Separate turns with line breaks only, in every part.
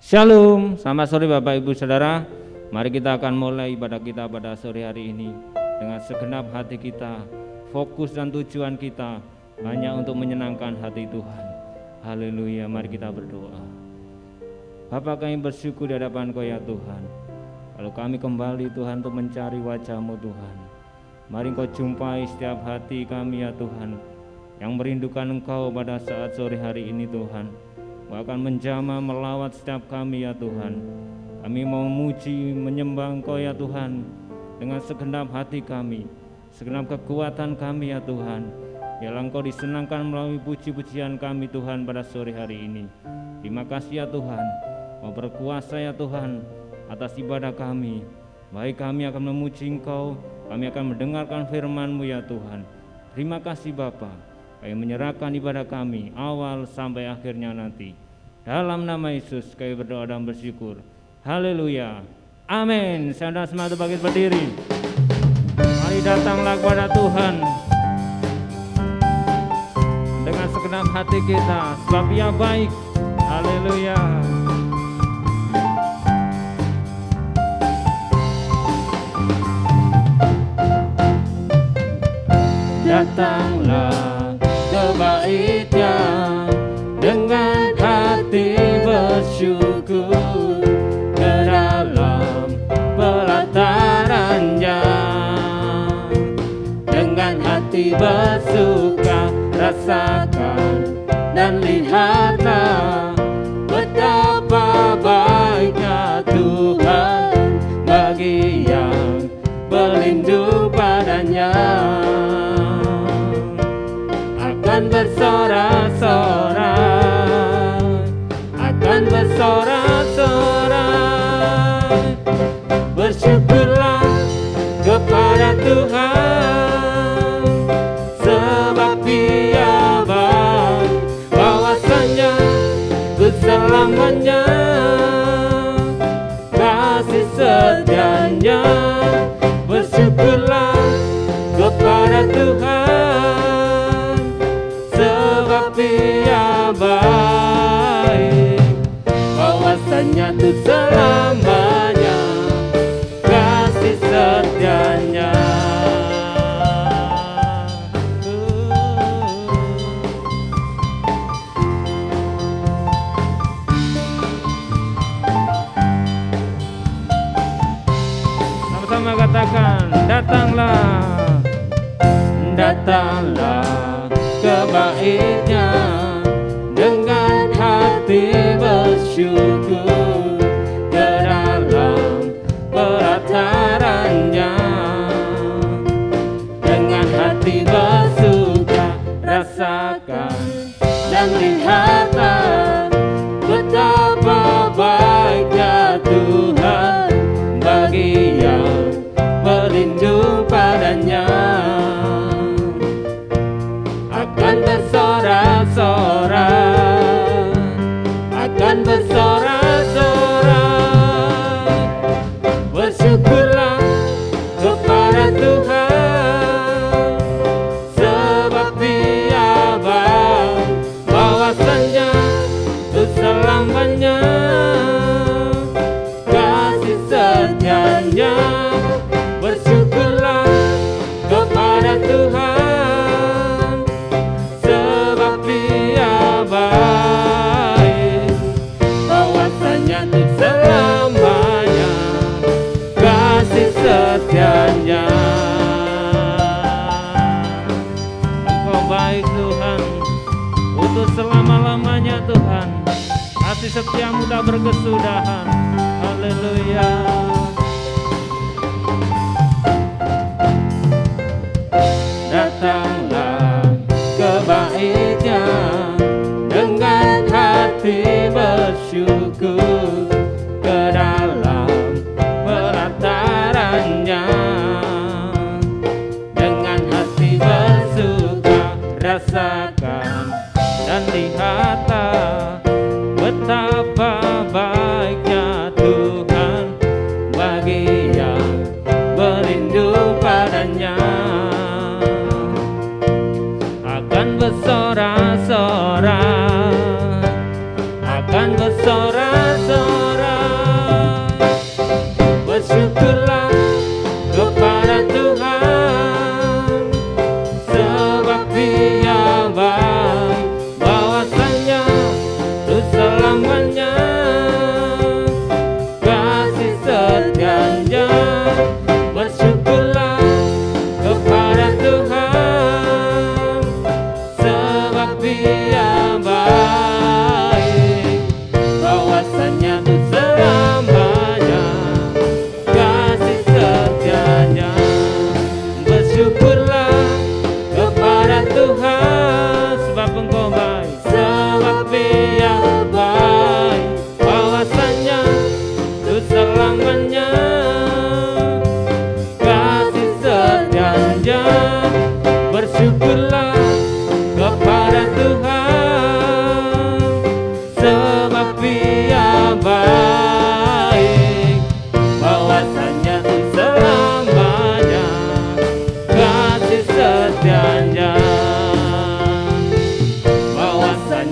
Shalom, selamat sore Bapak Ibu Saudara. Mari kita akan mulai ibadah kita pada sore hari ini dengan segenap hati kita, fokus dan tujuan kita hanya untuk menyenangkan hati Tuhan. Haleluya, mari kita berdoa. Bapa, kami bersyukur di hadapan Kau ya Tuhan. Kalau kami kembali Tuhan untuk mencari wajah-Mu Tuhan, mari Kau jumpai setiap hati kami ya Tuhan, yang merindukan Engkau pada saat sore hari ini Tuhan. Bahkan menjamah melawat setiap kami ya Tuhan. Kami mau memuji, menyembah Engkau ya Tuhan dengan segenap hati kami, segenap kekuatan kami ya Tuhan. Biarlah Engkau disenangkan melalui puji-pujian kami Tuhan pada sore hari ini. Terima kasih ya Tuhan, mau berkuasa ya Tuhan atas ibadah kami. Baik kami akan memuji Engkau, kami akan mendengarkan firman-Mu ya Tuhan. Terima kasih Bapa. Kami menyerahkan ibadah kami awal sampai akhirnya nanti. Dalam nama Yesus kami berdoa dan bersyukur. Haleluya. Amin. Saudara semangat bangkit berdiri. Mari datanglah kepada Tuhan dengan segenap hati kita, sebab Ia baik. Haleluya. Datanglah ke bait-Nya dengan hati bersyukur, ke dalam pelataran-Nya dengan hati bersuka. Rasakan dan lihatlah betapa baiknya Tuhan bagi yang berlindung padanya. Akan bersorak-sorai, akan bersorak-sorai. Bersyukurlah kepada Tuhan, sebab Dia baik, bahwasanya untuk selamanya kasih setianya. Bersyukurlah kepada Tuhan, sebab Dia baik, bahwasanya untuk selamanya kasih setianya. Sama-sama katakan, datanglah, datanglah ke bait-Nya dengan hati bersyukur, ke dalam pelataran-Nya dengan hati bersuka. Rasakan dan lihatlah betapa baiknya Tuhan bagi yang berlindung padanya. Akan bersorak-sorai, akan bersorak-sorai. Bersyukurlah kepada Tuhan, sebab Dia baik, bahwasanya untuk selamanya kasih setianya. Bersyukurlah kepada Tuhan, sebab Dia baik, bahwasanya untuk selamanya kasih setianya. Engkau baik Tuhan, untuk selama-lamanya Tuhan, kasih setia-Mu tak berkesudahan. Haleluya. Datanglah ke bait-Nya dengan hati bersyukur, ke dalam pelataran-Nya dengan hati bersuka. Rasakan dan lihatlah betapa baiknya Tuhan bagi yang berlindung padanya. Akan bersorak-sorai, akan bersorak-sorai.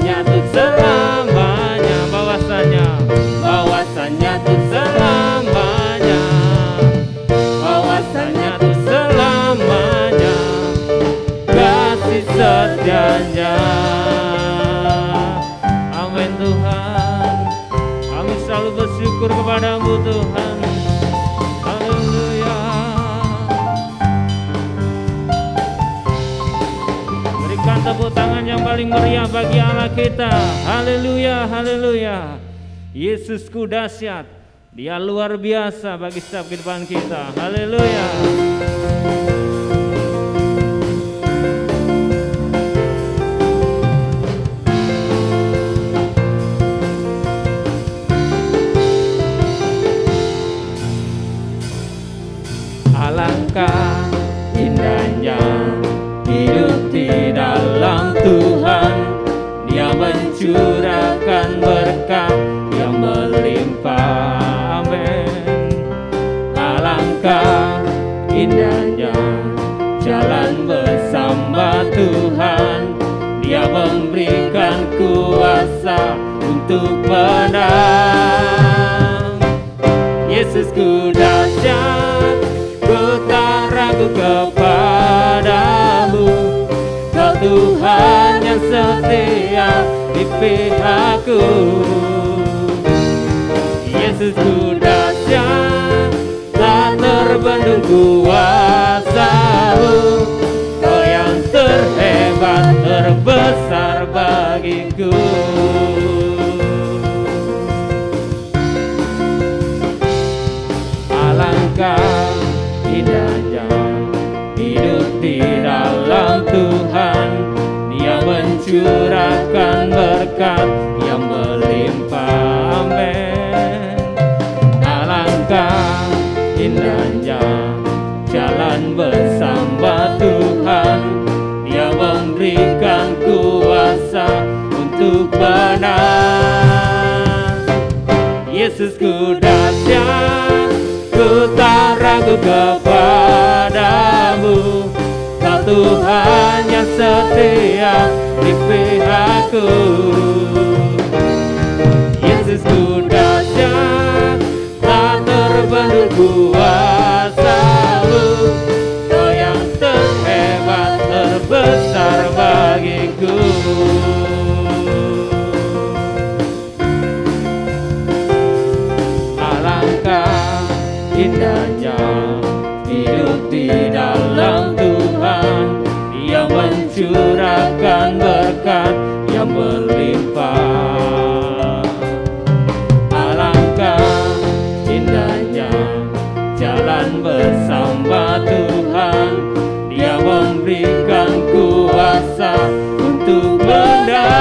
bahwasanya tuh selamanya, bahwasanya tuh selamanya, bahwasanya tuh selamanya kasih setianya. Amin Tuhan, kami selalu bersyukur kepadamu Tuhan. Haleluya. Berikan tepuk tangan yang paling meriah bagi Allah kita. Haleluya, haleluya. Yesusku dahsyat, Dia luar biasa bagi setiap kehidupan kita. Haleluya. Alangkah indahnya hidup di dalam Tuhan, Dia mencurahkan berkat yang melimpah. Amin. Alangkah indahnya jalan bersama Tuhan, Dia memberikan kuasa untuk menang. Yesusku dahsyat, ku tak ragu kepadamu. Kau Tuhan yang setia di pihakku. Yesusku dahsyat, tak terbendung kuasa-Mu. Kau yang terhebat, terbesar bagiku. Alangkah indahnya hidup di dalam Tuhan, Dia mencurahkan berkat yang melimpah. Amin. Alangkah indahnya jalan bersama Tuhan, Dia memberikan kuasa untuk menang. Yesusku dahsyat, ku tak ragu kepadamu. Kau Tuhan yang setia di pihakku. Yesusku dahsyat, tak terbendung kuasa-Mu. Kau yang terhebat, terbesar bagiku. Alangkah indahnya hidup di dalam Tuhan, Dia mencurahkan berkat yang melimpah. Alangkah indahnya jalan bersama Tuhan, Dia memberikan kuasa untuk menang.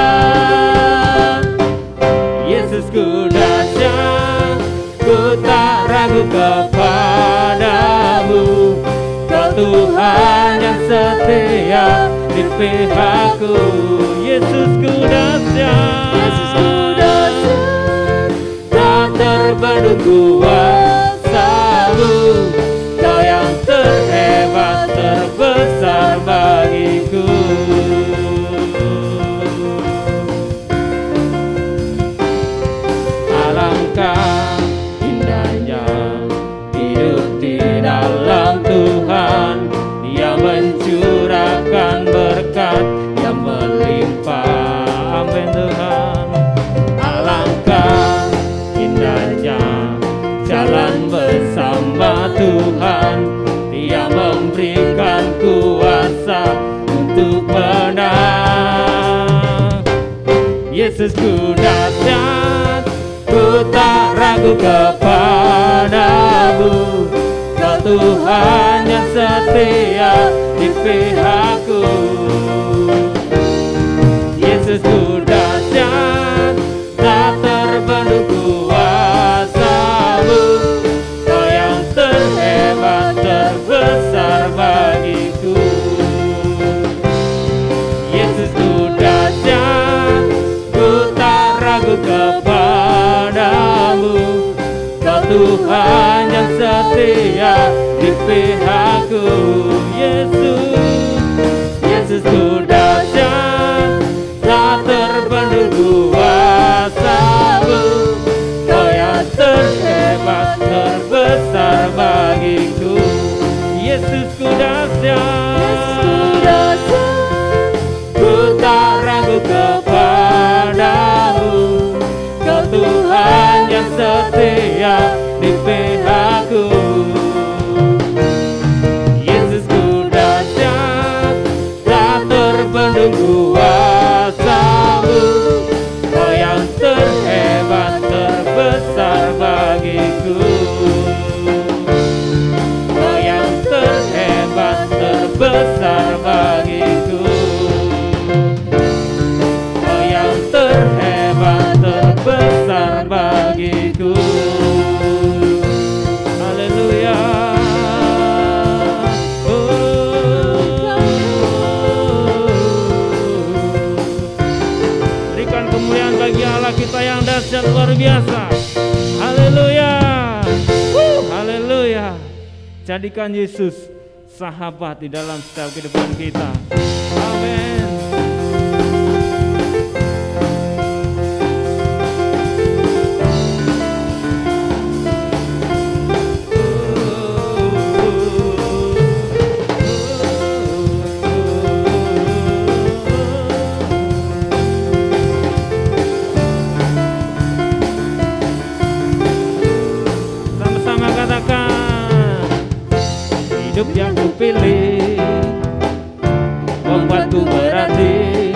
Yesusku dahsyat, ku tak ragu kepadamu. Kau Tuhan yang setia di pihakku. Yesusku dahsyat, tak terbendung kuasa-Mu. Kau yang terhebat, terbesar bagiku. Alangkah indahnya hidup di dalam Tuhan, Dia mencurahkan berkat yang melimpah. Amin Tuhan. Alangkah indahnya jalan bersama Tuhan, Dia memberikan kuasa untuk menang. Yesusku dahsyat, ku tak ragu kepadamu. Kau Tuhan yang setia di pihakku. Yesusku dahsyat, tak terbendung kuasa-Mu. Kau yang terhebat, terbesar bagiku. Yesusku dahsyat, ku tak ragu kepadamu. Kau Tuhan yang setia di pihakku. Yesusku dahsyat, tak terbendung kemuliaan bagi Allah kita yang dahsyat luar biasa. Haleluya. Haleluya. Jadikan Yesus sahabat di dalam setiap kehidupan kita. Amin. Hidup yang kupilih membuatku berarti,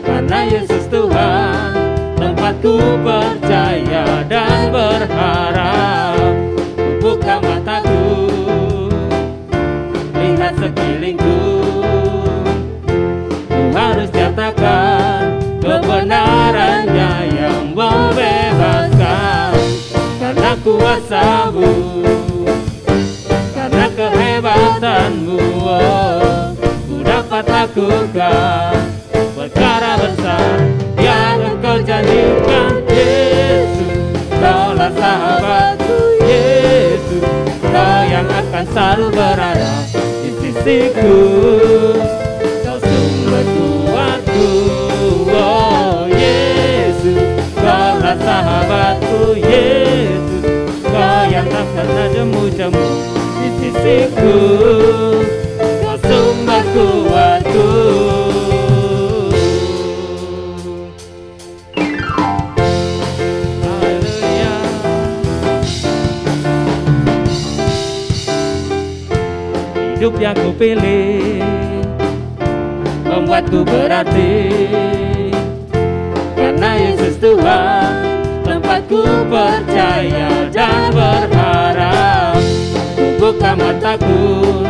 karena Yesus Tuhan tempatku percaya dan berharap. Ku buka mataku, lihat sekelilingku, ku harus nyatakan kebenarannya yang membebaskan, karena kuasa-Mu, karena kehebatanmu, ku dapat lakukan perkara besar yang Engkau janjikan. Yesus, Kaulah sahabatku. Yesus, Kau yang akan selalu berada di sisiku. Kau sumber kuatku. Oh Yesus, Kaulah sahabatku. Yesus, Kau yang tak pernah jemu-jemu di sisiku, Kau sumber kuatku. Haleluya. Hidup yang kupilih membuatku berarti, karena Yesus Tuhan tempatku percaya dan berharap. Buka mataku,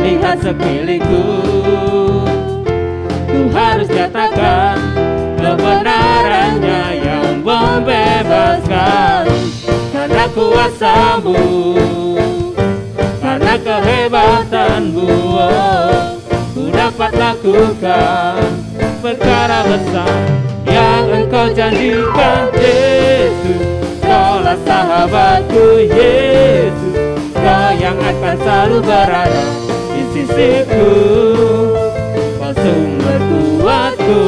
lihat sekelilingku, ku harus nyatakan kebenarannya yang membebaskan, karena kuasa-Mu, karena kehebatan-Mu, ku dapat lakukan perkara besar yang Engkau janjikan. Yesus, Kaulah sahabatku. Yesus, Kau yang akan selalu berada di sisiku. Kau sumber kuatku.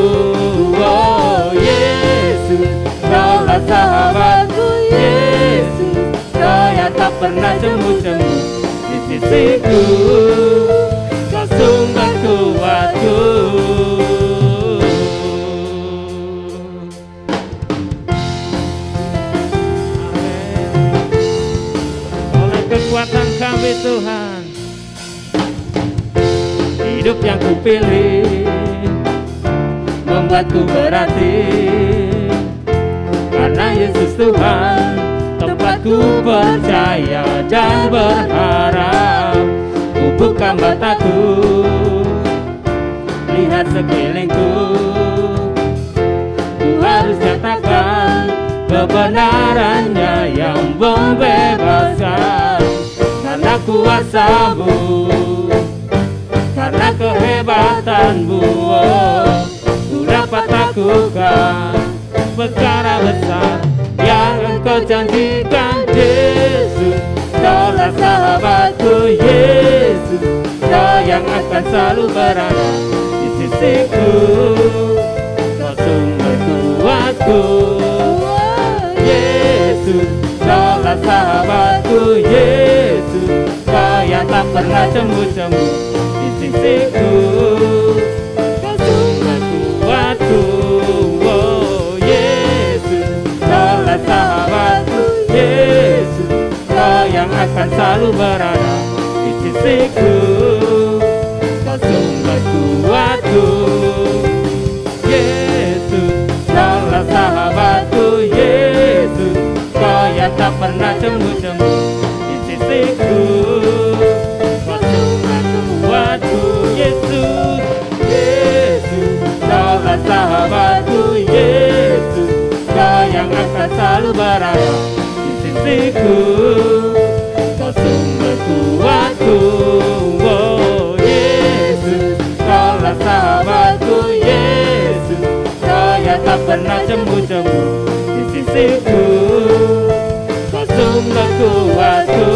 Oh Yesus, Kaulah sahabatku. Yesus, Kau yang tak pernah jemu-jemu di sisiku. Kau sumber kuatku. Kekuatan kami Tuhan, hidup yang kupilih membuatku berarti, karena Yesus Tuhan tempatku percaya dan berharap. Ku buka mataku, lihat sekelilingku, ku harus nyatakan kebenarannya yang membebaskan, karena kuasa-Mu, karena kehebatan-Mu, ku dapat lakukan perkara besar yang Engkau janjikan. Yesus, Kaulah sahabatku. Yesus, Kau yang akan selalu berada di sisiku. Kau sumber kuatku. Yesus, Kaulah sahabatku. Yesus, Kau yang tak pernah jemu-jemu di sisiku. Kau sumber kuatku. Oh Yesus, Kaulah sahabatku. Yesus, Kau yang akan selalu berada di sisiku. Kau sumber kuatku. Yesus, Kaulah sahabatku. Yesus, Kau yang tak pernah jemu-jemu di sisiku. Kau sumber kuatku. Yesus, Yesus, Kaulah sahabatku. Yesus, Kau yang akan selalu berada di sisiku. Kau sumber kuatku. Oh Yesus, Kaulah sahabatku. Yesus, Dia tak pernah cemburu di sisiku. Kau sungguh kuatku,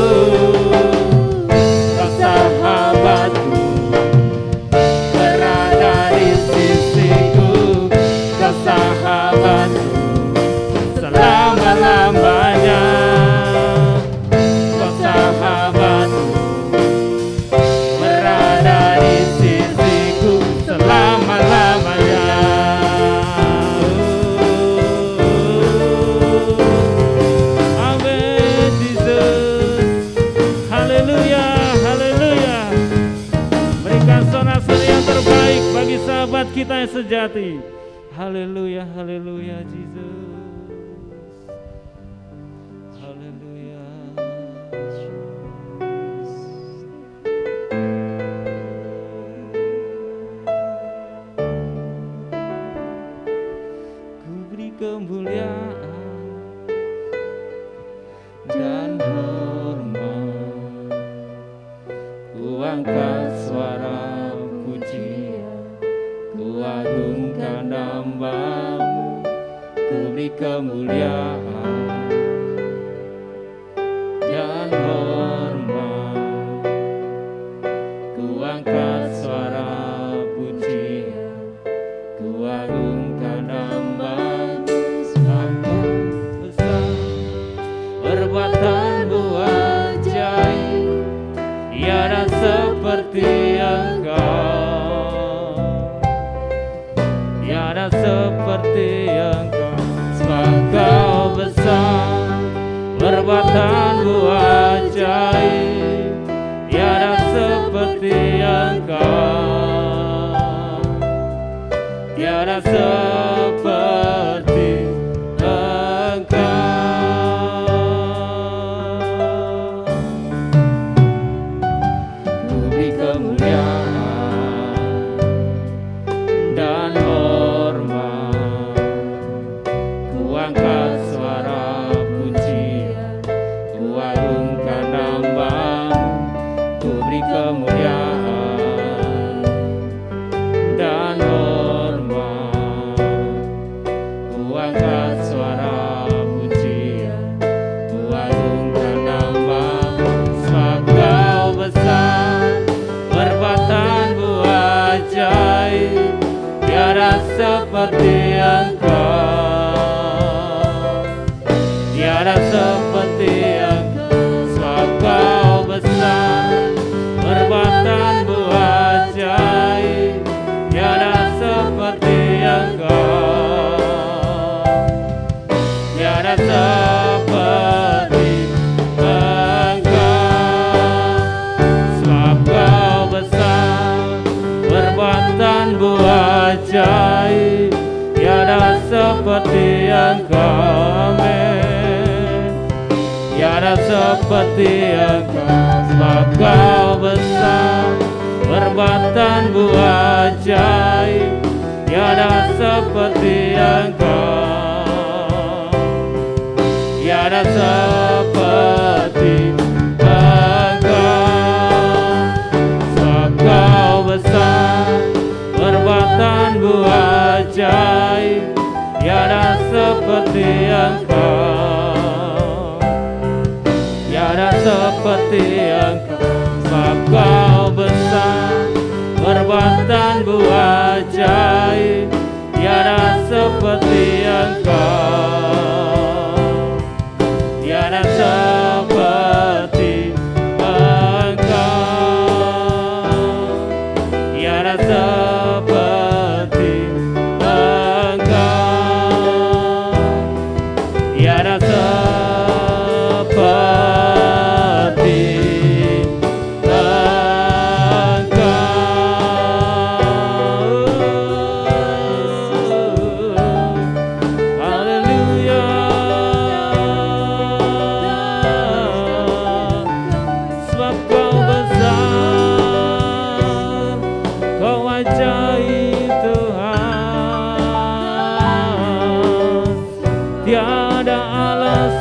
kau sahabatku, berada di sisiku. Kau sahabatku selama-lamanya. Kau sahabatku, berada di sisiku selama-lamanya. Amin, Jesus. Haleluya, haleluya. Berikan sorak-sorai yang terbaik bagi sahabat kita yang sejati. Haleluya, haleluya, Jesus. Haleluya. Ku beri kemuliaan dan hormat, ku angkat suara pujian, ku agungkan nama-Mu. Ku beri kemuliaan dan hormat, ku angkat suara pujian, ku agungkan nama-Mu. Semakin besar perbuatan-Mu ajaib, tiada seperti Engkau, tiada seperti Engkau. Engkau besar, perbuatan-Mu ajaib, tiada seperti Engkau, tiada seperti Engkau. Ku beri kemuliaan dan hormat, ku angkat suara pujian, ku agungkan nama-Mu. Ku beri kemuliaan dan hormat, ku angkat suara pujian, ku agungkan nama-Mu. Sebab Kau besar, perbuatan-Mu ajaib, tiada seperti Engkau, tiada seperti Engkau. Sebab Kau besar, perbuatan-Mu ajaib, tiada seperti Engkau, tiada seperti Engkau. Sebab Kau besar, perbuatan-Mu ajaib, tiada seperti Engkau. Amin. Tiada seperti Engkau. Sebab Kau besar, perbuatan-Mu ajaib, tiada seperti Engkau, tiada seperti Engkau. Sebab Kau besar, perbuatan-Mu ajaib, tiada seperti Engkau, tiada seperti Engkau. Sebab Kau besar, perbuatan-Mu ajaib, tiada seperti Engkau, tiada seperti Engkau, tiada seperti Engkau, tiada seperti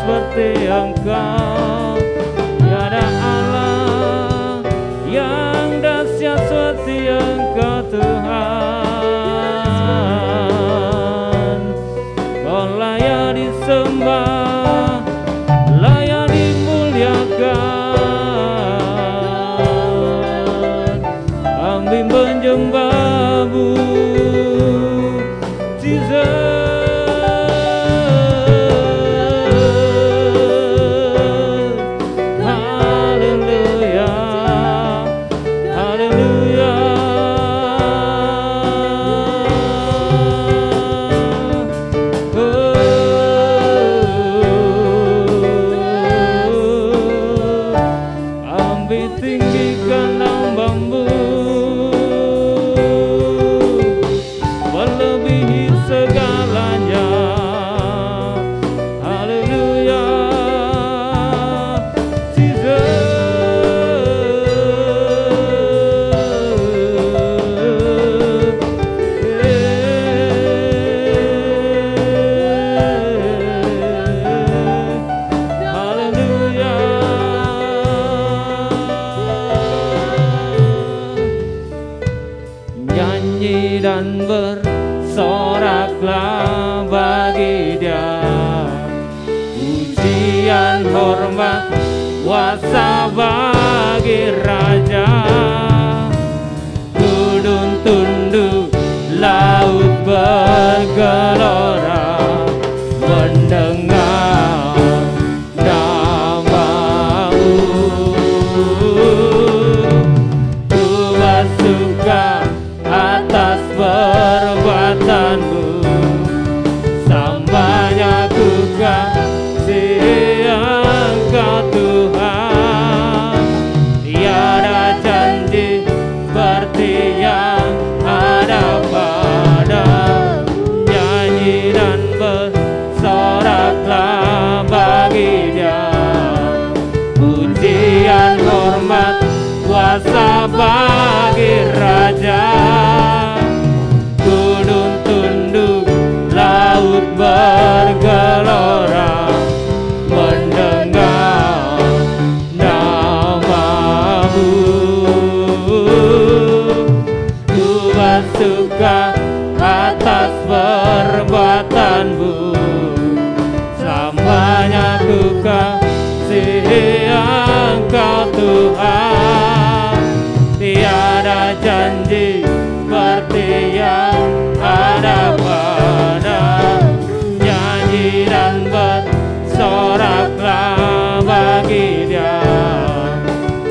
seperti Engkau, tiada Allah yang dahsyat seperti Engkau Tuhan. sembah, layak dimuliakan. Kami menyembah-Mu, Jesus. Dan bersoraklah bagi Dia, pujian, hormat, kuasa bagi Raja. Gunung tunduk, laut bergelora, mendengar nama-Mu. Ku bersuka atas perbuatan-Mu, sambanya ku kasih Engkau Tuhan. Tiada janji seperti yang ada pada, nyanyi dan bersoraklah bagi Dia, pujian, hormat, kuasa bagi Raja. Gunung tunduk, laut bergelora, mendengar nama-Mu. Ku bersuka atas perbuatan-Mu, selamanya ku kasih Engkau Tuhan. Tiada janji seperti yang ada pada, nyanyi dan bersoraklah bagi Dia,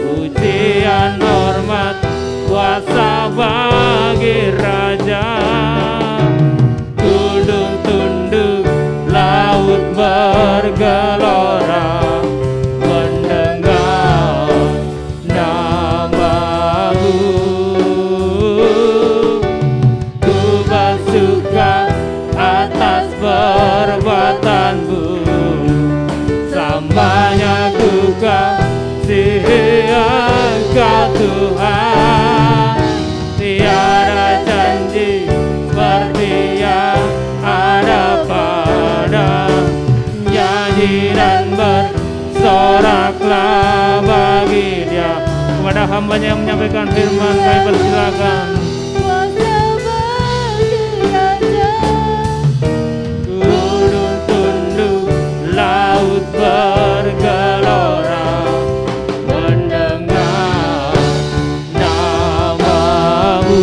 pujian, hormat, kuasa bagi Raja. Gunung tunduk, laut bergelora, mendengar nama-Mu. Ku bersuka atas perbuatan-Mu, selamanya ku kasih Engkau Tuhan. Tiada janji seperti yang ada pada, nyanyi dan bersoraklah bagi Dia. Kepada hamba-Nya yang menyampaikan firman, kami persilakan. Gunung tunduk, laut bergelora, mendengar nama-Mu.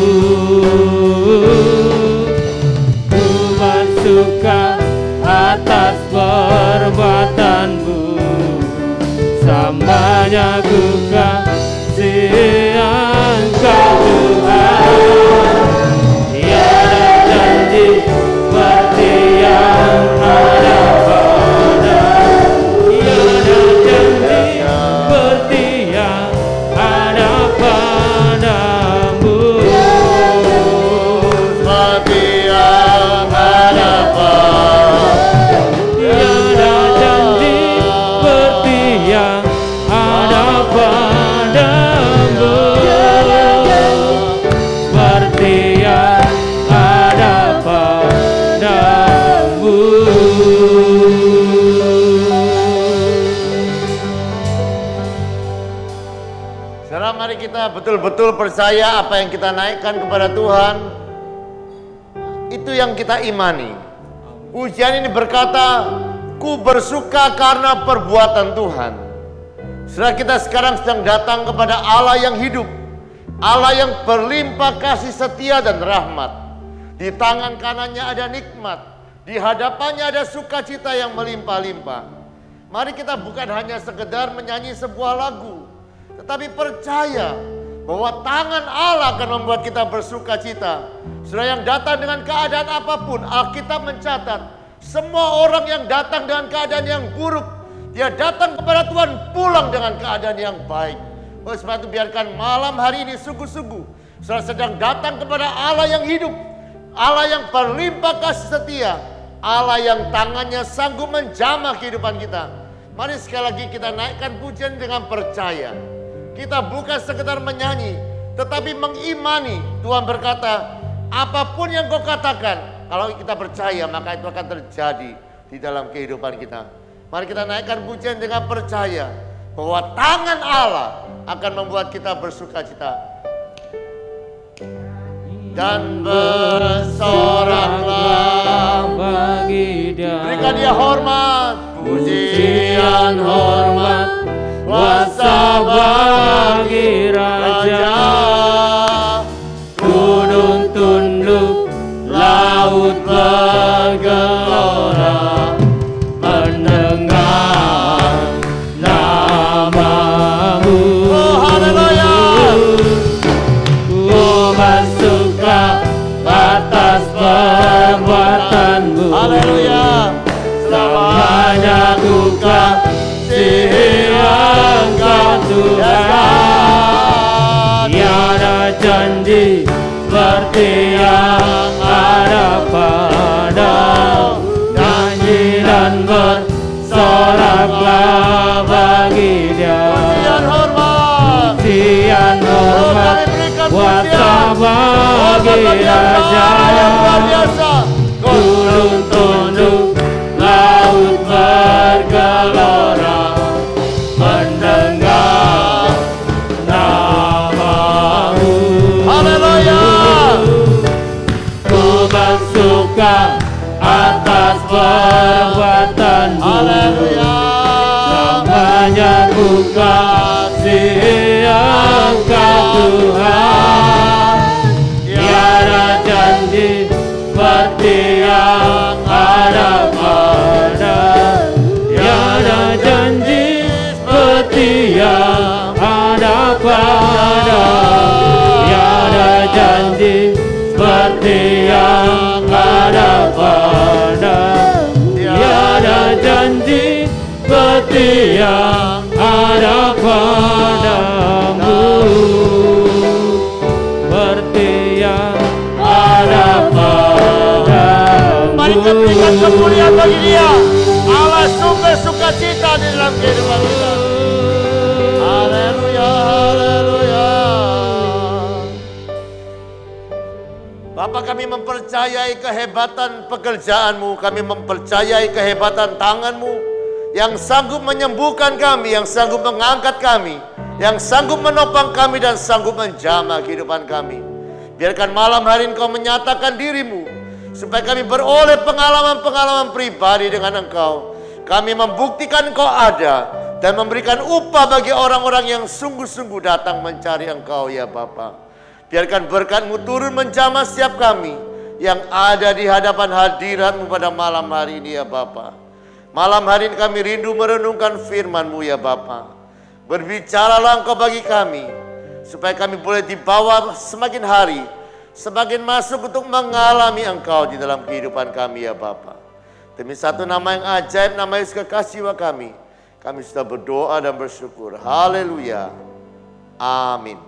Ku bersuka atas perbuatan-Mu, sambanya ku kasih Engkau Tuhan. Tiada janji seperti yang ada pada, tiada janji seperti yang ada padamu. Seperti yang ada pada, tiada janji seperti yang ada padamu, seperti yang ada padamu.
Sekarang mari kita betul-betul percaya apa yang kita naikkan kepada Tuhan, itu yang kita imani. Pujian ini berkata, Ku bersuka karena perbuatan Tuhan. Saudara, kita sekarang sedang datang kepada Allah yang hidup, Allah yang berlimpah kasih setia dan rahmat. Di tangan kanannya ada nikmat, di hadapannya ada sukacita yang melimpah-limpah. Mari kita bukan hanya sekedar menyanyi sebuah lagu, tetapi percaya bahwa tangan Allah akan membuat kita bersukacita. Saudara, yang datang dengan keadaan apapun, Alkitab mencatat semua orang yang datang dengan keadaan yang buruk, dia datang kepada Tuhan pulang dengan keadaan yang baik. Oleh sebab itu biarkan malam hari ini sungguh-sungguh saudara sedang datang kepada Allah yang hidup, Allah yang berlimpah kasih setia, Allah yang tangannya sanggup menjamah kehidupan kita. Mari sekali lagi kita naikkan pujian dengan percaya. Kita bukan sekedar menyanyi, tetapi mengimani. Tuhan berkata, apapun yang kau katakan, kalau kita percaya maka itu akan terjadi di dalam kehidupan kita. Mari kita naikkan pujian dengan percaya bahwa tangan Allah akan membuat kita bersukacita. Dan bersoraklah
bagi Dia,
berikan Dia hormat,
pujian hormat, kuasa bagi Raja. Gunung tunduk, laut bergelora, mendengar namamu.
Oh haleluya.
Ku bersuka atas perbuatanmu.
Haleluya.
Selamanya ku kasihi Engkau Tuhan. Tiada janji seperti yang ada padamu. Janji dan bersoraklah bagi Dia.
Pujian hormat,
Pujian hormat, kuasa bagi Raja. Gunung tunduk, laut bergelora, mendengar namamu.
Haleluya.
Ku bersuka atas perbuatanmu.
Haleluya.
Selamanya ku kasihi Engkau Tuhan. Tiada janji seperti yang ada padamu. Tiada janji seperti yang ada padamu. Tiada janji seperti yang ada padamu. Tiada janji seperti yang ada padamu. Seperti yang ada padamu.
Mari kita berikan kemuliaan bagi Dia. Allah sumber sukacita di dalam kehidupan kita. Haleluya, haleluya. Bapa, kami mempercayai kehebatan pekerjaan-Mu, kami mempercayai kehebatan tangan-Mu yang sanggup menyembuhkan kami, yang sanggup mengangkat kami, yang sanggup menopang kami dan sanggup menjamah kehidupan kami. Biarkan malam hari Engkau menyatakan diri-Mu, supaya kami beroleh pengalaman-pengalaman pribadi dengan Engkau. Kami membuktikan Engkau ada dan memberikan upah bagi orang-orang yang sungguh-sungguh datang mencari Engkau ya Bapa. Biarkan berkat-Mu turun menjamah setiap kami yang ada di hadapan hadirat-Mu pada malam hari ini ya Bapa. Malam hari ini kami rindu merenungkan firman-Mu ya Bapa. Berbicaralah Engkau bagi kami, supaya kami boleh dibawa semakin hari, semakin masuk untuk mengalami Engkau di dalam kehidupan kami ya Bapa. Demi satu nama yang ajaib, nama Yesus kekasih kami sudah berdoa dan bersyukur. Haleluya. Amin.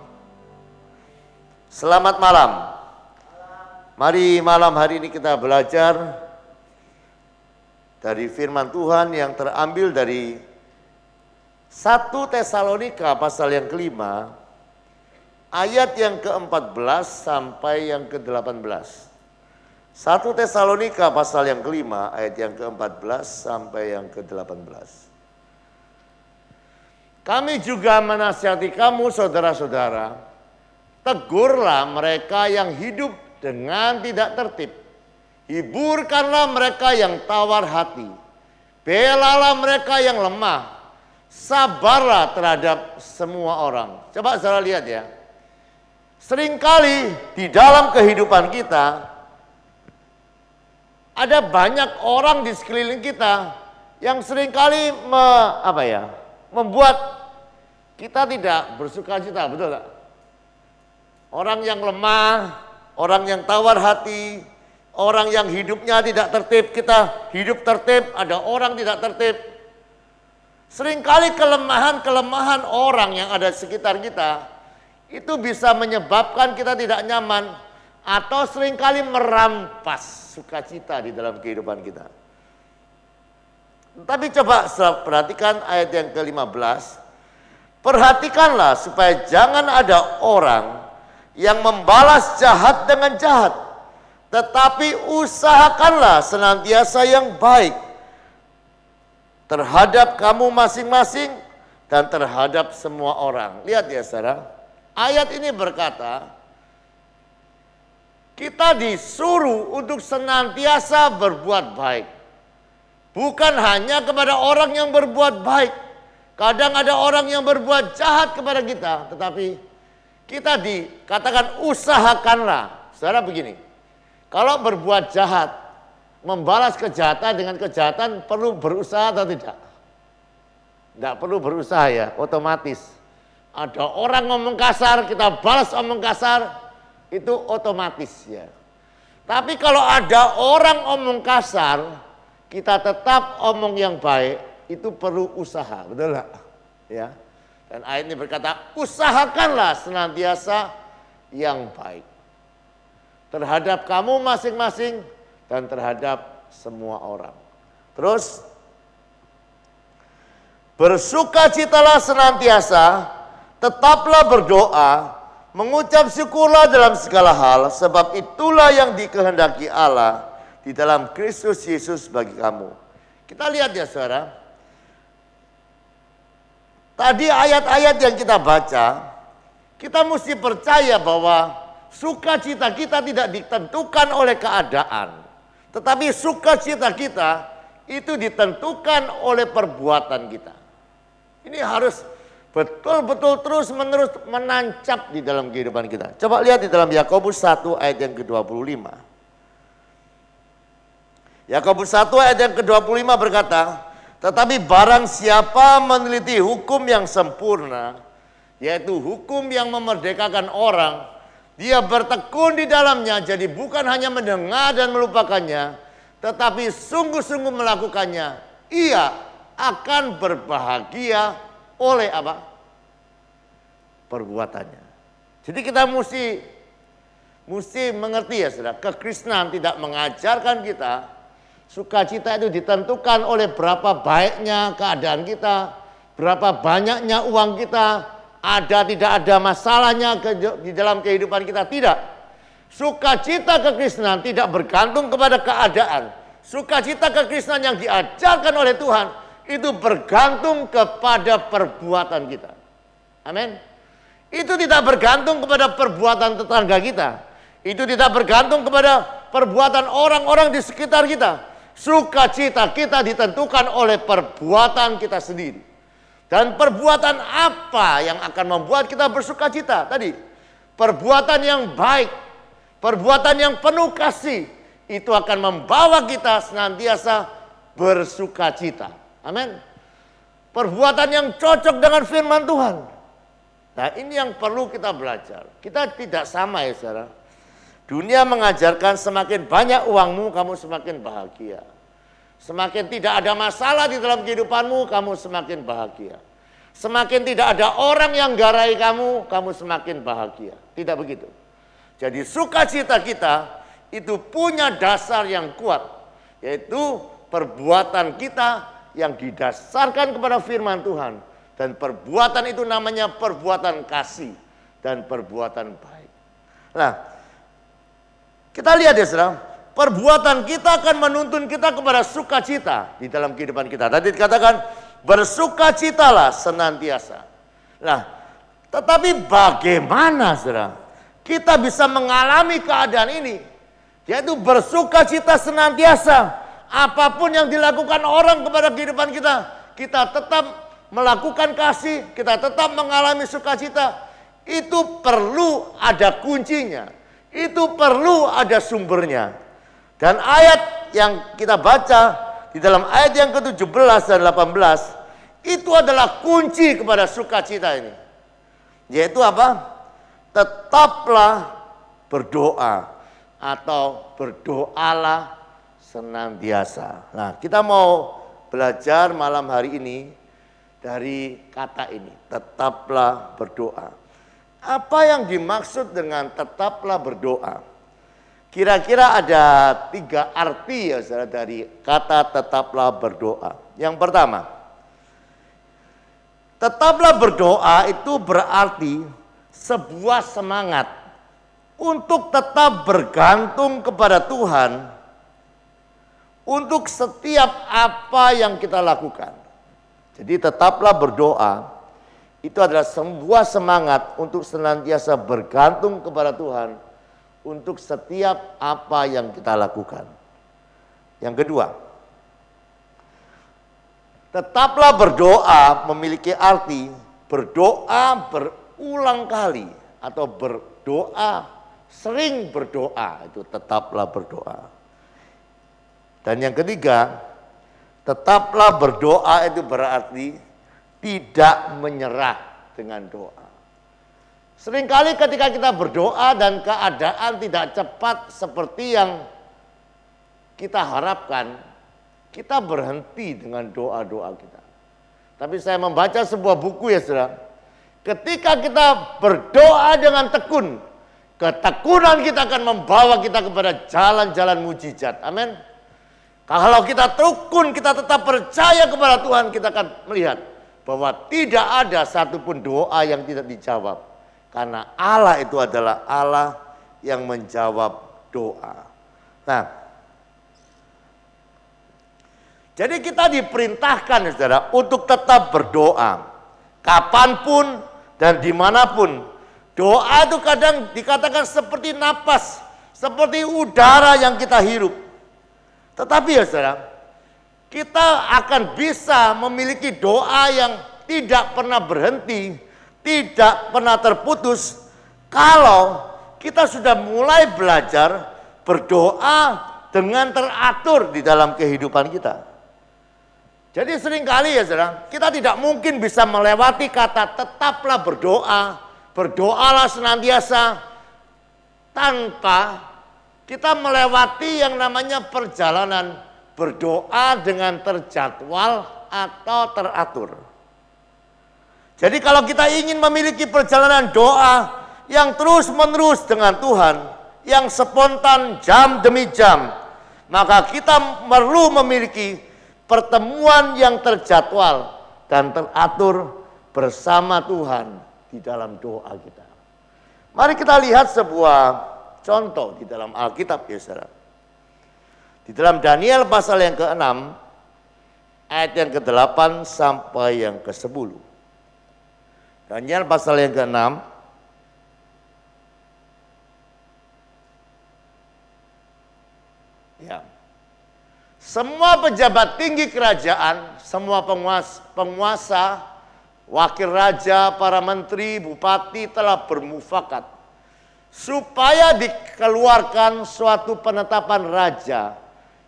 Selamat malam. Mari malam hari ini kita belajar dari firman Tuhan yang terambil dari 1 Tesalonika pasal yang kelima, ayat yang ke-14 sampai yang ke-18. 1 Tesalonika pasal yang kelima, ayat yang ke-14 sampai yang ke-18. Kami juga menasihati kamu saudara-saudara, tegurlah mereka yang hidup dengan tidak tertib. Hiburkanlah mereka yang tawar hati. Belalah mereka yang lemah. Sabarlah terhadap semua orang. Coba saudara lihat ya. Seringkali di dalam kehidupan kita ada banyak orang di sekeliling kita yang seringkali membuat kita tidak bersuka cita, betul tak? Orang yang lemah, orang yang tawar hati, orang yang hidupnya tidak tertib, kita hidup tertib, ada orang tidak tertib. Seringkali kelemahan-kelemahan orang yang ada di sekitar kita itu bisa menyebabkan kita tidak nyaman atau seringkali merampas sukacita di dalam kehidupan kita. Tapi coba perhatikan ayat yang ke-15. Perhatikanlah supaya jangan ada orang yang membalas jahat dengan jahat, tetapi usahakanlah senantiasa yang baik terhadap kamu masing-masing dan terhadap semua orang. Lihat ya saudara, ayat ini berkata kita disuruh untuk senantiasa berbuat baik. Bukan hanya kepada orang yang berbuat baik. Kadang ada orang yang berbuat jahat kepada kita, tetapi kita dikatakan usahakanlah. Saudara begini, kalau berbuat jahat, membalas kejahatan dengan kejahatan perlu berusaha atau tidak? Tidak perlu berusaha ya, otomatis. Ada orang ngomong kasar, kita balas omong kasar, itu otomatis ya. Tapi kalau ada orang omong kasar, kita tetap omong yang baik, itu perlu usaha, betul nggak? Ya. Dan ayat ini berkata, usahakanlah senantiasa yang baik terhadap kamu masing-masing dan terhadap semua orang. Terus, bersukacitalah senantiasa, tetaplah berdoa, mengucap syukurlah dalam segala hal, sebab itulah yang dikehendaki Allah di dalam Kristus Yesus bagi kamu. Kita lihat ya saudara. Tadi ayat-ayat yang kita baca, kita mesti percaya bahwa sukacita kita tidak ditentukan oleh keadaan. Tetapi sukacita kita itu ditentukan oleh perbuatan kita. Ini harus betul-betul terus-menerus menancap di dalam kehidupan kita. Coba lihat di dalam Yakobus 1 ayat yang ke-25. Yakobus 1 ayat yang ke-25 berkata, tetapi barang siapa meneliti hukum yang sempurna, yaitu hukum yang memerdekakan orang, dia bertekun di dalamnya, jadi bukan hanya mendengar dan melupakannya, tetapi sungguh-sungguh melakukannya, ia akan berbahagia oleh apa? Perbuatannya. Jadi kita mesti mengerti ya saudara, kekristenan tidak mengajarkan kita sukacita itu ditentukan oleh berapa baiknya keadaan kita, berapa banyaknya uang kita, ada tidak ada masalahnya di dalam kehidupan kita. Tidak. Sukacita kekristenan tidak bergantung kepada keadaan. Sukacita kekristenan yang diajarkan oleh Tuhan itu bergantung kepada perbuatan kita. Amin. Itu tidak bergantung kepada perbuatan tetangga kita. Itu tidak bergantung kepada perbuatan orang-orang di sekitar kita. Sukacita kita ditentukan oleh perbuatan kita sendiri. Dan perbuatan apa yang akan membuat kita bersukacita? Tadi, perbuatan yang baik, perbuatan yang penuh kasih, itu akan membawa kita senantiasa bersukacita. Amin. Perbuatan yang cocok dengan firman Tuhan. Nah, ini yang perlu kita belajar. Kita tidak sama ya saudara. Dunia mengajarkan semakin banyak uangmu, kamu semakin bahagia. Semakin tidak ada masalah di dalam kehidupanmu, kamu semakin bahagia. Semakin tidak ada orang yang garai kamu, kamu semakin bahagia. Tidak begitu. Jadi sukacita kita itu punya dasar yang kuat. Yaitu perbuatan kita yang didasarkan kepada firman Tuhan. Dan perbuatan itu namanya perbuatan kasih dan perbuatan baik. Nah, kita lihat ya saudara, perbuatan kita akan menuntun kita kepada sukacita di dalam kehidupan kita. Tadi dikatakan bersukacitalah senantiasa. Nah, tetapi bagaimana saudara kita bisa mengalami keadaan ini? Yaitu bersukacita senantiasa. Apapun yang dilakukan orang kepada kehidupan kita, kita tetap melakukan kasih, kita tetap mengalami sukacita. Itu perlu ada kuncinya, itu perlu ada sumbernya. Dan ayat yang kita baca di dalam ayat yang ke-17 dan 18, itu adalah kunci kepada sukacita ini. Yaitu apa? Tetaplah berdoa atau berdoalah senantiasa. Nah, kita mau belajar malam hari ini dari kata ini, tetaplah berdoa. Apa yang dimaksud dengan tetaplah berdoa? Kira-kira ada 3 arti ya saudara dari kata tetaplah berdoa. Yang pertama, tetaplah berdoa itu berarti sebuah semangat untuk tetap bergantung kepada Tuhan untuk setiap apa yang kita lakukan. Jadi tetaplah berdoa itu adalah sebuah semangat untuk senantiasa bergantung kepada Tuhan untuk setiap apa yang kita lakukan. Yang kedua, tetaplah berdoa memiliki arti berdoa berulang kali atau berdoa, sering berdoa, itu tetaplah berdoa. Dan yang ketiga, tetaplah berdoa itu berarti tidak menyerah dengan doa. Seringkali ketika kita berdoa dan keadaan tidak cepat seperti yang kita harapkan, kita berhenti dengan doa-doa kita. Tapi saya membaca sebuah buku ya saudara. Ketika kita berdoa dengan tekun, ketekunan kita akan membawa kita kepada jalan-jalan mujizat. Amin. Kalau kita tekun, kita tetap percaya kepada Tuhan, kita akan melihat bahwa tidak ada satupun doa yang tidak dijawab. Karena Allah itu adalah Allah yang menjawab doa. Nah, jadi kita diperintahkan saudara untuk tetap berdoa. Kapanpun dan dimanapun. Doa itu kadang dikatakan seperti napas, seperti udara yang kita hirup. Tetapi ya saudara, kita akan bisa memiliki doa yang tidak pernah berhenti, tidak pernah terputus, kalau kita sudah mulai belajar berdoa dengan teratur di dalam kehidupan kita. Jadi seringkali ya saudara, kita tidak mungkin bisa melewati kata tetaplah berdoa, berdoalah senantiasa, tanpa kita melewati yang namanya perjalanan berdoa dengan terjadwal atau teratur. Jadi kalau kita ingin memiliki perjalanan doa yang terus menerus dengan Tuhan, yang spontan jam demi jam, maka kita perlu memiliki pertemuan yang terjadwal dan teratur bersama Tuhan di dalam doa kita. Mari kita lihat sebuah contoh di dalam Alkitab ya saudara. Di dalam Daniel pasal yang ke-6 ayat yang ke-8 sampai yang ke-10. Daniel pasal yang ke-6 ya. Semua pejabat tinggi kerajaan, semua penguasa, wakil raja, para menteri, bupati telah bermufakat supaya dikeluarkan suatu penetapan raja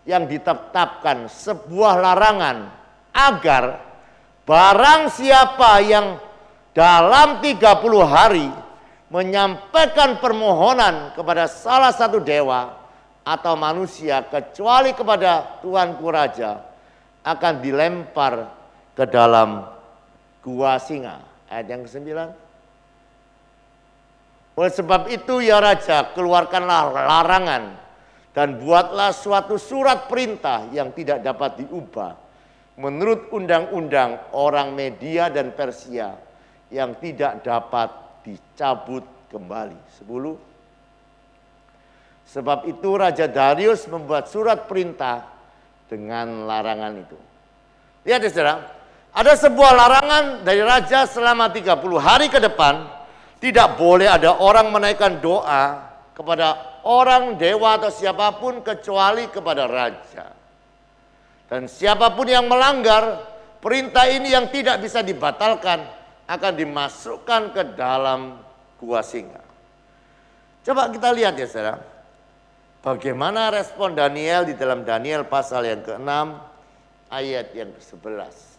yang ditetapkan sebuah larangan agar barang siapa yang dalam 30 hari menyampaikan permohonan kepada salah satu dewa atau manusia kecuali kepada tuanku raja akan dilempar ke dalam gua singa. Ayat yang ke-9. Oleh sebab itu ya raja, keluarkanlah larangan dan buatlah suatu surat perintah yang tidak dapat diubah menurut undang-undang orang Media dan Persia yang tidak dapat dicabut kembali. 10. Sebab itu Raja Darius membuat surat perintah dengan larangan itu. Lihat ya saudara, ada sebuah larangan dari raja selama 30 hari ke depan. Tidak boleh ada orang menaikkan doa kepada orang, dewa atau siapapun kecuali kepada raja. Dan siapapun yang melanggar perintah ini yang tidak bisa dibatalkan akan dimasukkan ke dalam gua singa. Coba kita lihat ya saudara, bagaimana respon Daniel di dalam Daniel pasal yang ke-6 ayat yang ke-11.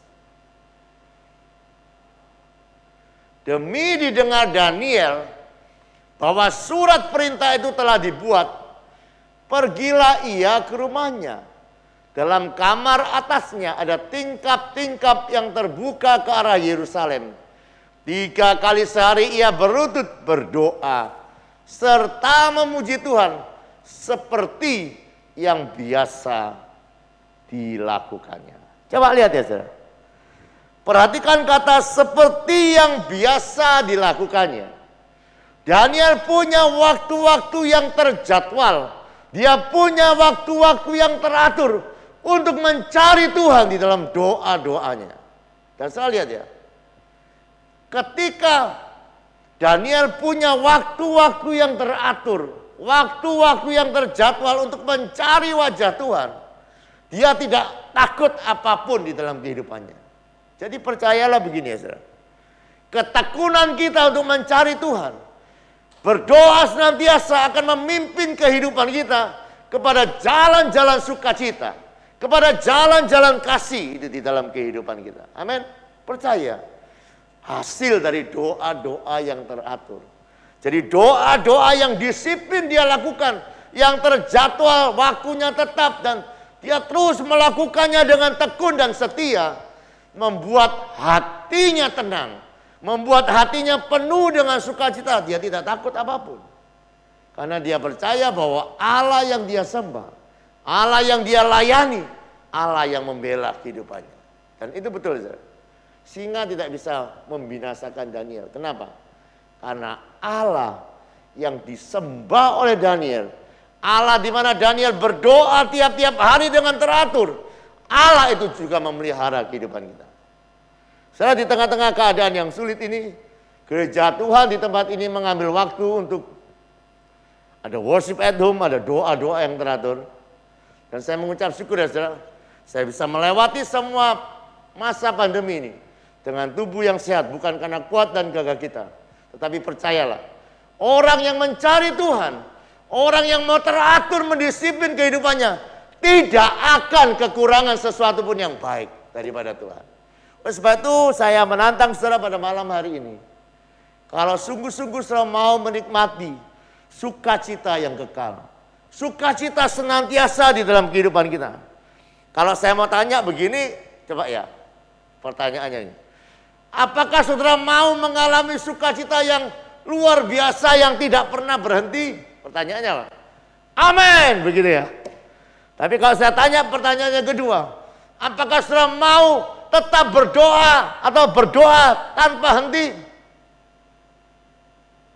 Demi didengar Daniel bahwa surat perintah itu telah dibuat, pergilah ia ke rumahnya. Dalam kamar atasnya ada tingkap-tingkap yang terbuka ke arah Yerusalem. 3 kali sehari ia berlutut berdoa serta memuji Tuhan seperti yang biasa dilakukannya. Coba lihat ya saudara. Perhatikan kata seperti yang biasa dilakukannya. Daniel punya waktu-waktu yang terjadwal. Dia punya waktu-waktu yang teratur untuk mencari Tuhan di dalam doa-doanya. Dan saya lihat ya, ketika Daniel punya waktu-waktu yang teratur, waktu-waktu yang terjadwal untuk mencari wajah Tuhan, dia tidak takut apapun di dalam kehidupannya. Jadi percayalah begini ya saudara, ketekunan kita untuk mencari Tuhan, berdoa senantiasa akan memimpin kehidupan kita kepada jalan-jalan sukacita, kepada jalan-jalan kasih itu di dalam kehidupan kita. Amin. Percaya. Hasil dari doa-doa yang teratur. Jadi doa-doa yang disiplin dia lakukan, yang terjadwal, waktunya tetap, dan dia terus melakukannya dengan tekun dan setia, membuat hatinya tenang, membuat hatinya penuh dengan sukacita. Dia tidak takut apapun. Karena dia percaya bahwa Allah yang dia sembah, Allah yang dia layani, Allah yang membela kehidupannya. Dan itu betul saudara. Singa tidak bisa membinasakan Daniel. Kenapa? Karena Allah yang disembah oleh Daniel, Allah di mana Daniel berdoa tiap-tiap hari dengan teratur, Allah itu juga memelihara kehidupan kita. Saya di tengah-tengah keadaan yang sulit ini, gereja Tuhan di tempat ini mengambil waktu untuk ada worship at home, ada doa-doa yang teratur. Dan saya mengucap syukur ya saudara, saya bisa melewati semua masa pandemi ini dengan tubuh yang sehat, bukan karena kuat dan gagah kita. Tetapi percayalah, orang yang mencari Tuhan, orang yang mau teratur mendisiplin kehidupannya, tidak akan kekurangan sesuatu pun yang baik daripada Tuhan. Oleh sebab itu saya menantang saudara pada malam hari ini, kalau sungguh-sungguh saudara mau menikmati sukacita yang kekal, sukacita senantiasa di dalam kehidupan kita. Kalau saya mau tanya begini, coba ya, pertanyaannya ini. Apakah saudara mau mengalami sukacita yang luar biasa yang tidak pernah berhenti? Pertanyaannya apa? Amin, begitu ya. Tapi kalau saya tanya pertanyaannya kedua, apakah saudara mau tetap berdoa atau berdoa tanpa henti?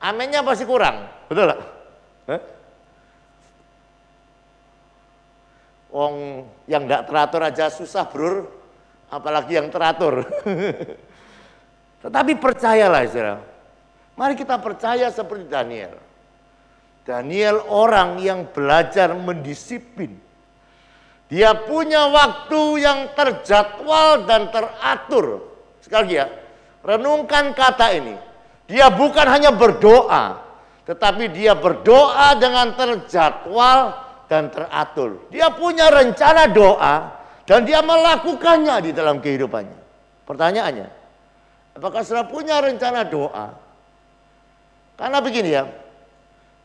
Aminnya pasti kurang, betul tak? Wong yang tidak teratur aja susah bro, apalagi yang teratur. Tetapi percayalah saudara, mari kita percaya seperti Daniel. Daniel orang yang belajar mendisiplin. Dia punya waktu yang terjadwal dan teratur. Sekali lagi ya, renungkan kata ini. Dia bukan hanya berdoa, tetapi dia berdoa dengan terjadwal dan teratur. Dia punya rencana doa dan dia melakukannya di dalam kehidupannya. Pertanyaannya, apakah saudara punya rencana doa? Karena begini ya,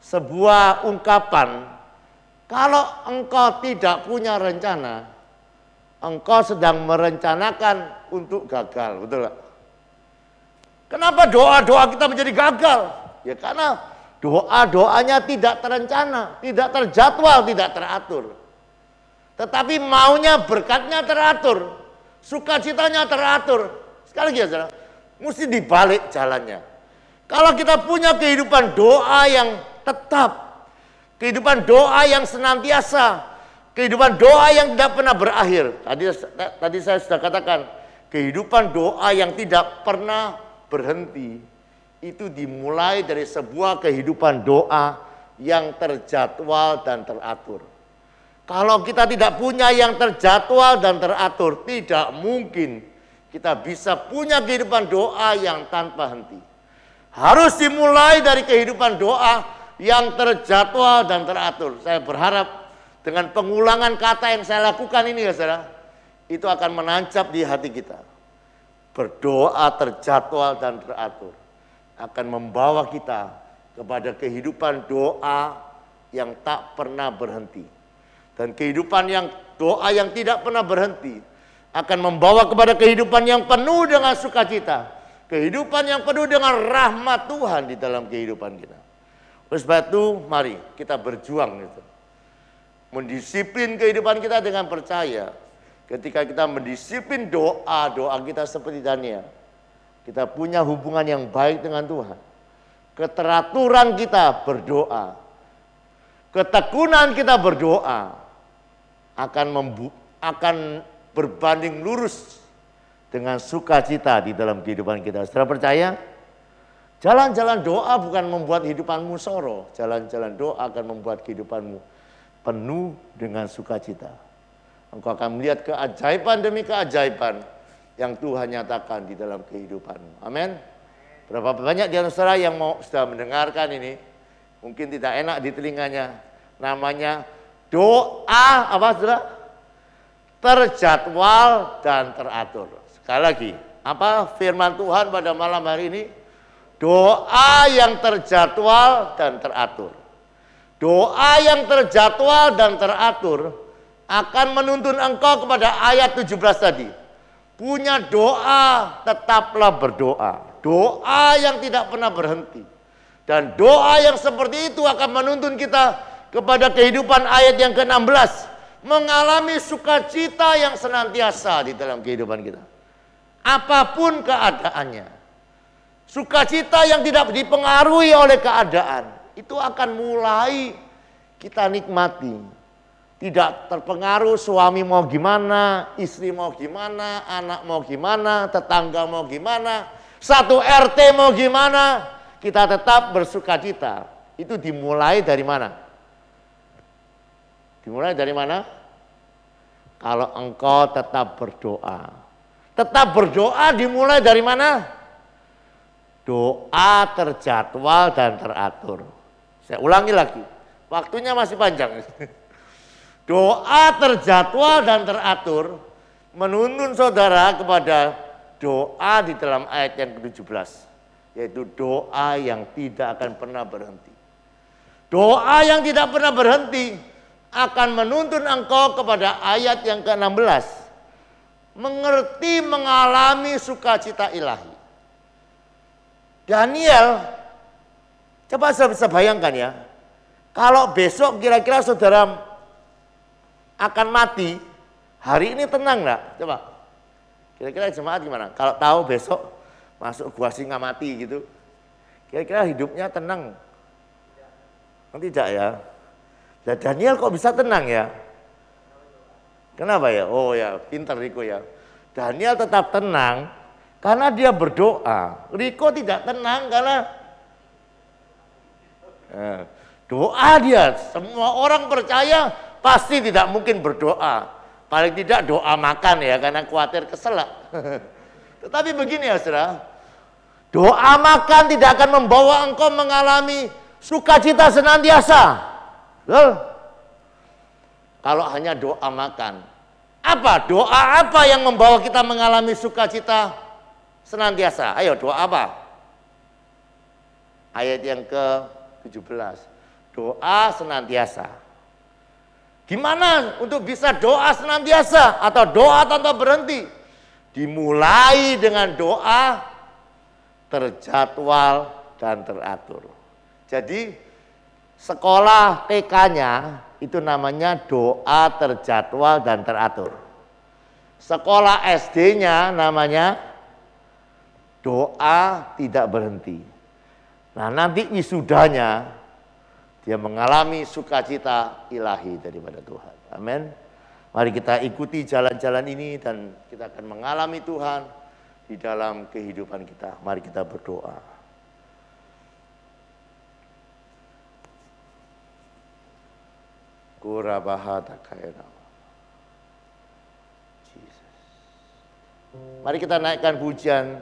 sebuah ungkapan, kalau engkau tidak punya rencana, engkau sedang merencanakan untuk gagal, betul gak? Kenapa doa-doa kita menjadi gagal? Ya karena doa-doanya tidak terencana, tidak terjadwal, tidak teratur. Tetapi maunya berkatnya teratur, sukacitanya teratur. Sekali lagi ya saudara, mesti dibalik jalannya. Kalau kita punya kehidupan doa yang tetap, kehidupan doa yang senantiasa, kehidupan doa yang tidak pernah berakhir. Tadi saya sudah katakan, kehidupan doa yang tidak pernah berhenti, itu dimulai dari sebuah kehidupan doa yang terjadwal dan teratur. Kalau kita tidak punya yang terjadwal dan teratur, tidak mungkin kita bisa punya kehidupan doa yang tanpa henti. Harus dimulai dari kehidupan doa yang terjadwal dan teratur. Saya berharap dengan pengulangan kata yang saya lakukan ini ya saudara, itu akan menancap di hati kita. Berdoa terjadwal dan teratur akan membawa kita kepada kehidupan doa yang tak pernah berhenti. Dan kehidupan yang doa yang tidak pernah berhenti akan membawa kepada kehidupan yang penuh dengan sukacita. Kehidupan yang penuh dengan rahmat Tuhan di dalam kehidupan kita. Oleh sebab itu, mari kita berjuang itu. Mendisiplin kehidupan kita dengan percaya. Ketika kita mendisiplin doa kita seperti Daniel, kita punya hubungan yang baik dengan Tuhan. Keteraturan kita berdoa. Ketekunan kita berdoa akan berbanding lurus dengan sukacita di dalam kehidupan kita. Saudara percaya? Jalan-jalan doa bukan membuat hidupanmu soro. Jalan-jalan doa akan membuat kehidupanmu penuh dengan sukacita. Engkau akan melihat keajaiban demi keajaiban yang Tuhan nyatakan di dalam kehidupanmu. Amin. Berapa banyak di antara saudara yang sudah mendengarkan ini, mungkin tidak enak di telinganya. Namanya doa apa saudara? Terjadwal dan teratur. Sekali lagi, apa firman Tuhan pada malam hari ini? Doa yang terjadwal dan teratur. Doa yang terjadwal dan teratur akan menuntun engkau kepada ayat 17 tadi. Punya doa, tetaplah berdoa. Doa yang tidak pernah berhenti. Dan doa yang seperti itu akan menuntun kita kepada kehidupan ayat yang ke-16. Mengalami sukacita yang senantiasa di dalam kehidupan kita. Apapun keadaannya. Sukacita yang tidak dipengaruhi oleh keadaan. Itu akan mulai kita nikmati. Tidak terpengaruh suami mau gimana, istri mau gimana, anak mau gimana, tetangga mau gimana, satu RT mau gimana. Kita tetap bersukacita. Itu dimulai dari mana? Dimulai dari mana? Kalau engkau tetap berdoa. Tetap berdoa dimulai dari mana? Doa terjadwal dan teratur. Saya ulangi lagi. Waktunya masih panjang. Doa terjadwal dan teratur menuntun saudara kepada doa di dalam ayat yang ke-17. Yaitu doa yang tidak akan pernah berhenti. Doa yang tidak pernah berhenti akan menuntun engkau kepada ayat yang ke-16. Mengerti, mengalami sukacita ilahi. Daniel, coba saya bisa bayangkan ya. Kalau besok kira-kira saudara akan mati, hari ini tenang enggak? Coba. Kira-kira jemaat gimana? Kalau tahu besok masuk gua singa mati gitu. Kira-kira hidupnya tenang? Tidak ya. Nah, Daniel kok bisa tenang ya? Kenapa ya? Oh ya, pintar Riko ya. Daniel tetap tenang karena dia berdoa. Riko tidak tenang karena doa dia. Semua orang percaya pasti tidak mungkin berdoa. Paling tidak doa makan ya, karena khawatir keselak. Tetapi begini ya saudara, doa makan tidak akan membawa engkau mengalami sukacita senantiasa. Loh. Kalau hanya doa makan, apa? Doa apa yang membawa kita mengalami sukacita senantiasa? Ayo doa apa? Ayat yang ke-17. Doa senantiasa. Gimana untuk bisa doa senantiasa atau doa tanpa berhenti? Dimulai dengan doa terjadwal dan teratur. Jadi sekolah TK-nya itu namanya doa terjadwal dan teratur. Sekolah SD-nya namanya doa tidak berhenti. Nah, nanti wisudanya dia mengalami sukacita ilahi daripada Tuhan. Amin. Mari kita ikuti jalan-jalan ini dan kita akan mengalami Tuhan di dalam kehidupan kita. Mari kita berdoa. Kurabahata kairau. Mari kita naikkan pujian.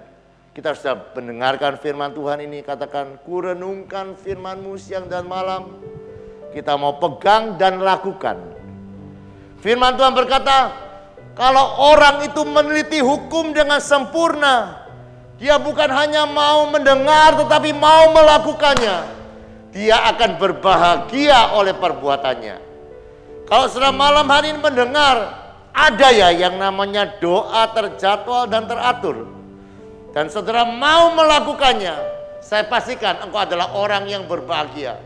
Kita sudah mendengarkan firman Tuhan ini. Katakan, kurenungkan firman-Mu siang dan malam. Kita mau pegang dan lakukan. Firman Tuhan berkata, kalau orang itu meneliti hukum dengan sempurna, dia bukan hanya mau mendengar tetapi mau melakukannya. Dia akan berbahagia oleh perbuatannya. Kalau sudah malam hari ini mendengar, ada ya yang namanya doa terjadwal dan teratur. Dan saudara mau melakukannya, saya pastikan engkau adalah orang yang berbahagia.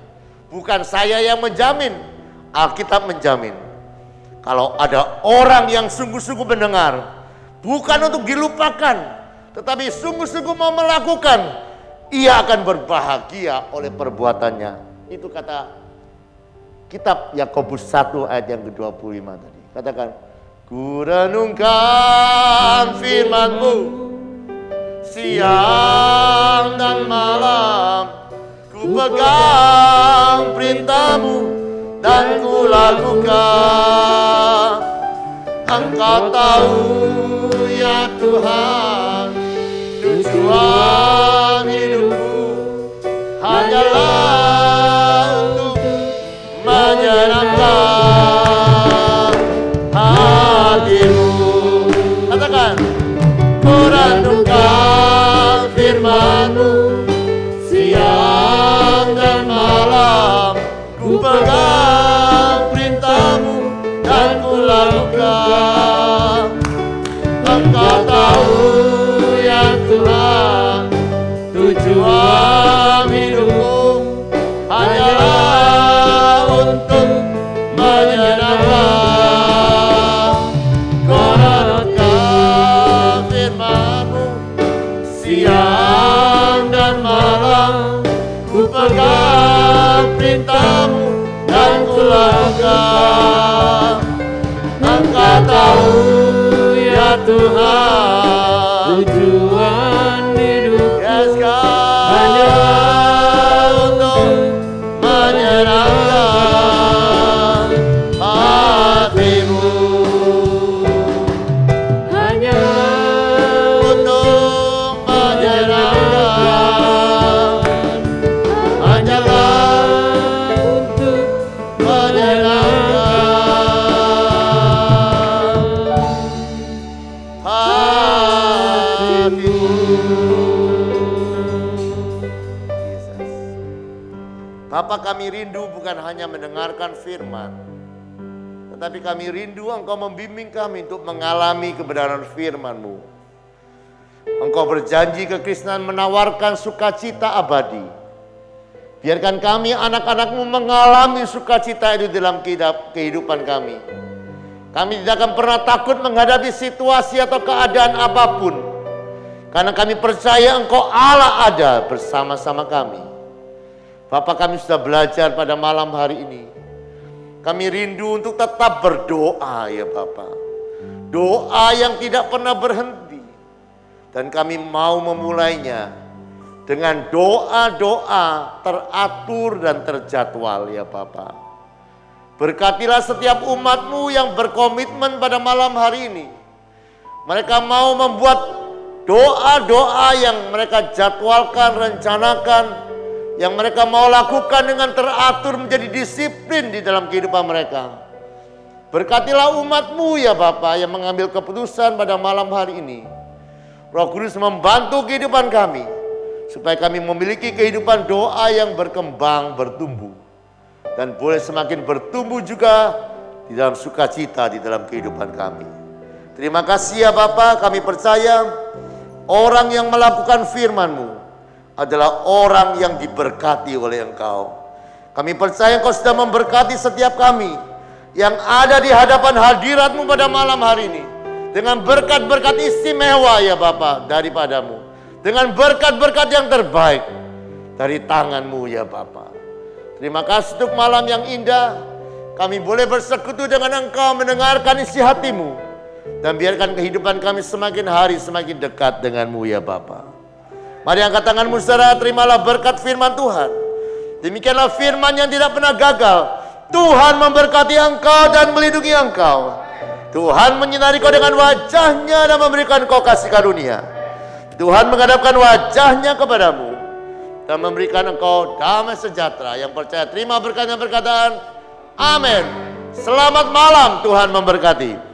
Bukan saya yang menjamin, Alkitab menjamin. Kalau ada orang yang sungguh-sungguh mendengar, bukan untuk dilupakan, tetapi sungguh-sungguh mau melakukan, ia akan berbahagia oleh perbuatannya. Itu kata kitab Yakobus 1 ayat yang ke-25 tadi. Katakan, kurenungkan firman-Mu siang dan malam, ku pegang perintah-Mu dan ku lakukan. Engkau tahu ya Tuhan, tujuan hidupku hanyalah untuk menyenangkan hati-Mu. Katakan, kurenungkan firman-Mu siang dan malam, ku pegang perintah-Mu dan ku lakukan. Engkau tahu ya Tuhan, tujuan hidupku hanyalah untuk menyenangkan. Kurenungkan firman-Mu siang dan malam, ku pegang perintah-Mu dan ku lakukan. Engkau tahu ya Tuhan, tujuan hidup hanya untuk menyenangkan hati-Mu. Hanya untuk menyenangkan, hanyalah untuk menyenangkan hati-Mu. Bapa, kami rindu bukan hanya mendengarkan firman, tetapi kami rindu Engkau membimbing kami untuk mengalami kebenaran firman-Mu. Engkau berjanji kekristenan menawarkan sukacita abadi. Biarkan kami anak-anak-Mu mengalami sukacita itu dalam kehidupan kami. Kami tidak akan pernah takut menghadapi situasi atau keadaan apapun, karena kami percaya Engkau Allah ada bersama-sama kami. Bapak, kami sudah belajar pada malam hari ini. Kami rindu untuk tetap berdoa ya Bapak. Doa yang tidak pernah berhenti. Dan kami mau memulainya dengan doa-doa teratur dan terjadwal ya Bapak. Berkatilah setiap umat-Mu yang berkomitmen pada malam hari ini. Mereka mau membuat doa-doa yang mereka jadwalkan, rencanakan, yang mereka mau lakukan dengan teratur, menjadi disiplin di dalam kehidupan mereka. Berkatilah umat-Mu ya Bapa yang mengambil keputusan pada malam hari ini. Roh Kudus membantu kehidupan kami, supaya kami memiliki kehidupan doa yang berkembang, bertumbuh. Dan boleh semakin bertumbuh juga di dalam sukacita di dalam kehidupan kami. Terima kasih ya Bapa, kami percaya orang yang melakukan firman-Mu adalah orang yang diberkati oleh Engkau. Kami percaya Engkau sudah memberkati setiap kami yang ada di hadapan hadirat-Mu pada malam hari ini. Dengan berkat-berkat istimewa ya Bapa daripada-Mu. Dengan berkat-berkat yang terbaik dari tangan-Mu ya Bapa. Terima kasih untuk malam yang indah. Kami boleh bersekutu dengan Engkau, mendengarkan isi hati-Mu. Dan biarkan kehidupan kami semakin hari semakin dekat dengan-Mu ya Bapa. Mari angkat tanganmu saudara, terimalah berkat firman Tuhan. Demikianlah firman yang tidak pernah gagal, Tuhan memberkati engkau dan melindungi engkau. Tuhan menyinari kau dengan wajah-Nya dan memberikan kau kasih karunia. Tuhan menghadapkan wajah-Nya kepadamu dan memberikan engkau damai sejahtera. Yang percaya terima berkat dan perkataan amin. Selamat malam, Tuhan memberkati.